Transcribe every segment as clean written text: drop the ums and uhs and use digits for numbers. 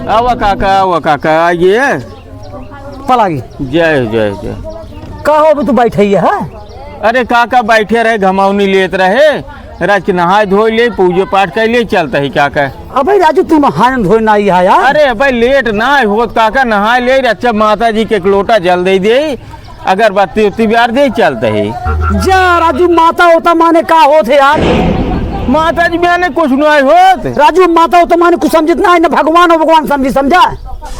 आवा काका आइए। पलागी जय जय जय। कहो तू बैठे है? अरे काका बैठे रहे, घमावनी लेत रहे, रात नहाए धोए ले, पूजे पाठ कर ले, चलता ही काका। अबे राजू तू नहाए धोए ना है यार। अरे भाई लेट ना होत काका, नहाए ले अच्छा माता जी के एक लोटा जल दे अगरबत्ती उत्ती बिहार दे चलता ही। जा राजू माता होता माने का होत है यार? माता जी मैंने कुछ नहीं होत राजू, माता होता माने कुछ समझना है ना, भगवान हो भगवान समझा।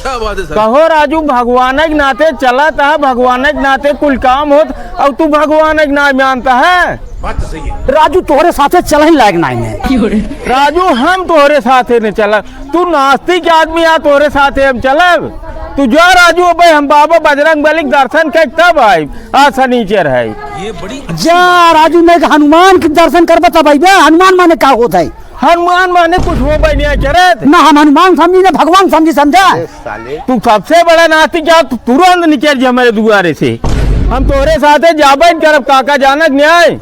कहो राजू, भगवान के नाते चला था, भगवान के नाते कुल काम होत, और तू भगवान के ना मानता है। बात तो सही है राजू, तोहरे साथे चल ही लायक नहीं है। राजू हम तोहरे साथे न चल, तू नास्तिक आदमी आ, तोहरे साथे हम चलब। तू जा राजू, भाई हम बाबा बजरंग बली के दर्शन कर तब आई, आज शनिचर है। ये बड़ी जा राजू, मैं हनुमान के दर्शन करबा तब आई। हनुमान माने का होता है? हनुमान माने कुछ हो भाई नहीं चरत ना, हम हनुमान समझी ना भगवान समझी, समझा। तू सबसे बड़ा नास्तिक क्या, तुरंत निकल जा मेरे दुआरे से, हम तोहरे साथे जाबन करब काका, जानक न्याय।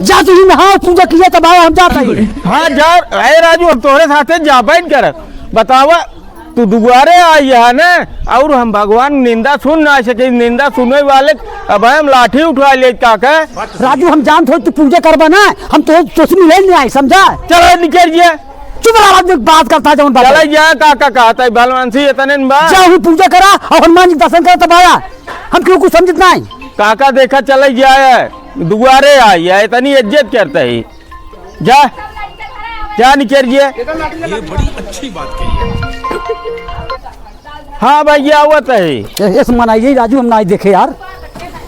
जा तू नहा पूजा किया तब आया, हम जाता ही। हाँ जा अरे राजू, हम तोहरे साथे जाबन करब। बतावा तू दुआरे आई है ना, और हम भगवान निंदा सुन ना सके, निंदा सुनने वाले अब हम लाठी उठवा ले काका। राजू हम जान थोड़ी तू पूजा करबा ना, हम तो मिले नहीं आए, समझा। चलो निकल जिया, चुप रहा, बात करता जवन बात। चला जा काका, कहता है बलवान सिंह इतने बात। जा पूजा करा और हनुमान जी दर्शन करा तब आया, हम क्यों कुछ समझत नहीं। काका देखा चले जाए, दुआरे आई है, इतनी इज्जत करता है। जा जा निकल जिया। ये बड़ी अच्छी बात कही है। हाँ भैया आवत है, ऐसे मनाइए राजू, हम ना देखे यार।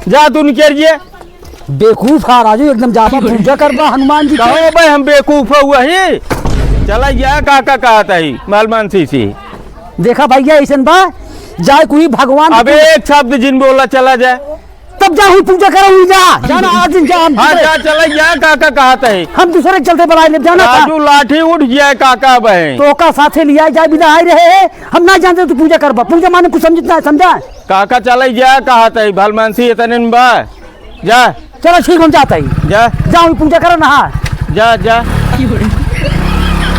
जा तू निकल जिया। बेवकूफ हा राजू, एकदम जाबा पूजा करबा हनुमान जी। कहो भाई हम बेवकूफ हुआ ही, चला जा काका कहता है बलवान सिंह से। देखा भैया ऐसा बा, जाए कोई भगवान अब एक शब्द जिन बोला चला जाए, तब जा हुई पूजा करो, हुई जा जाना आज दिन जा। हाँ जा चला जा काका कहता है। हम दूसरे के चलते बुलाए ले जाना था। राजू लाठी उठ जाए काका बहन, तो का साथे लिया जाए, बिना आए रहे हैं, हम ना जानते तू पूजा करबा, पूजा माने कुछ समझना है, समझा। काका चला जा कहता है बलवान सिंह इतने बा। जा चलो ठीक, हम जाता ही। जा जाओ पूजा करो, नहा जा जा।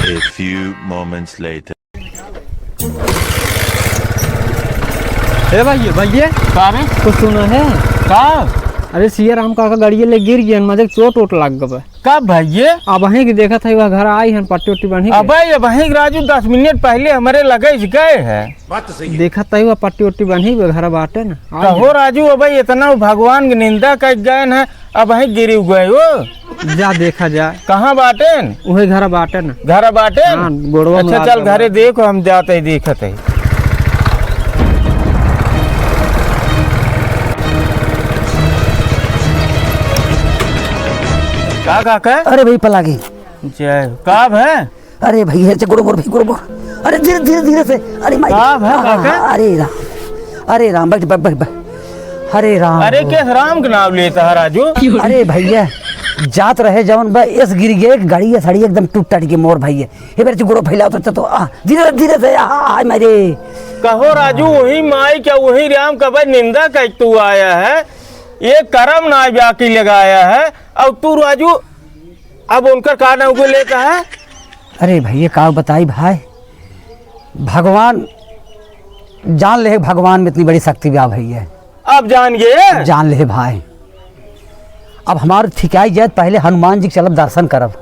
A few moments later. भैया कारे कुछ सुना है? का अरे सिया राम काका गाड़िए ले गिर गया, मजे चोट वोट लग गए। कब भैया? अब वहीं की देखा था, वह घर आई है, पट्टी उट्टी बनी। अब वहीं राजू 10 मिनट पहले हमारे लगे गए हैं। बात तो सही है। देखा था वह पट्टी उट्टी बनी, घर बाटे ना। कहो राजू, अब इतना भगवान की निंदा कर गए हैं, अब वहीं गिरी गए वो। जा देखा जा, कहाँ बाटे? वही घर बाटे ना। घर बाटे? हाँ, गोड़वा में अच्छा चल घरे देखो, हम जाते ही देखते ही। का काका? अरे भाई पलागी जय काब है? अरे भैया गुड़ो भाई गुड़ो, अरे धीरे धीरे धीरे से। अरे माई, काब है काका? अरे राम, अरे राम, बैठ बैठ बैठ। अरे राम, अरे किस राम का नाम लेता है राजू? अरे भैया जात रहे जवन बा, इस गिर गए गाड़ी साड़ी एकदम टूट टाट के मोर भैया। ये मेरे गुड़ो फैला तो धीरे धीरे से हाय मेरे। कहो राजू, वही माई क्या वही राम का भाई निंदा कर तू आया है, ये करम ना जाके लगाया है, और तू राजू अब उनका का नाम को लेता है? अरे भैया का बताई भाई, भगवान जान ले, भगवान में इतनी बड़ी शक्ति भी आ भैया। अब जान गए? जान ले भाई, अब हमारे ठिकाई जाए, पहले हनुमान जी के चलब दर्शन करब।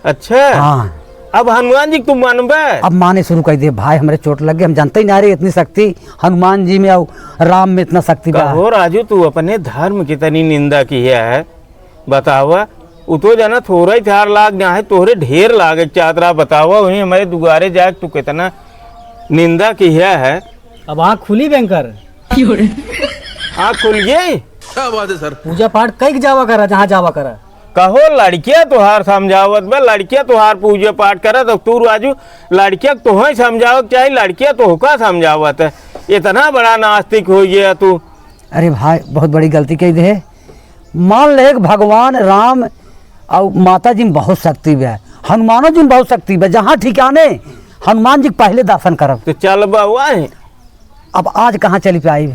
अच्छा हाँ, अब हनुमान जी तुम मानबे? अब माने शुरू कर दे भाई, हमारे चोट लग गए, हम जानते ही ना रहे इतनी शक्ति हनुमान जी में और राम में इतना शक्ति बा। कहो राजू, तू अपने धर्म की तनी निंदा की है, बतावा। वो तो जाना थोड़ा ही थार लाग ना है, तोहरे ढेर लागे चादरा। बतावा वही हमारे दुआरे जाए तू कितना निंदा की है। अब आँख खुली बैंकर, आँख खुल गई। क्या बात है सर। पूजा पाठ कई जावा करा, जहाँ जावा करा। कहो लड़कियां तुहार समझावत बे, लड़कियां तुहार पूजा पाठ करत, और तू राजू लड़कियां तुहे समझावत चाहे, लड़कियां तोहका समझावत है। इतना बड़ा नास्तिक हो गया तू। अरे भाई बहुत बड़ी गलती कही दे। मान ले भगवान राम और माता जी में बहुत शक्ति है, हनुमानो जी में बहुत शक्ति है, जहाँ ठिकाने हनुमान जी पहले दर्शन करब। तो चल हुआ है। अब आज कहाँ चली पाई,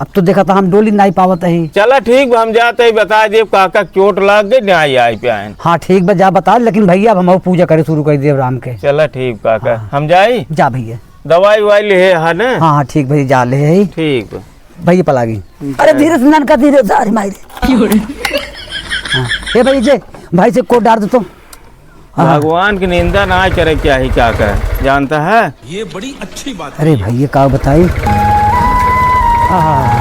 अब तो देखा था हम डोली नहीं पावत है। चला ठीक, हम जाते ही बता दे काका चोट लग गई नहीं आई पे आए। हाँ ठीक बा, जा बता, लेकिन भैया अब हम पूजा करे शुरू कर दे राम के। चला ठीक काका, हम जाई जा भैया। दवाई वाई ले है ना। हाँ हाँ ठीक भाई जा ले है ठीक बा। भाई पला गई। अरे धीरे से ननका धीरे से अरे मारे हाँ ए भाई जे भाई से कोट डाल दो तो। हाँ भगवान की निंदा ना करे चाहिए क्या कहे जानता है। ये बड़ी अच्छी बात अरे भाई ये का बताई। हाँ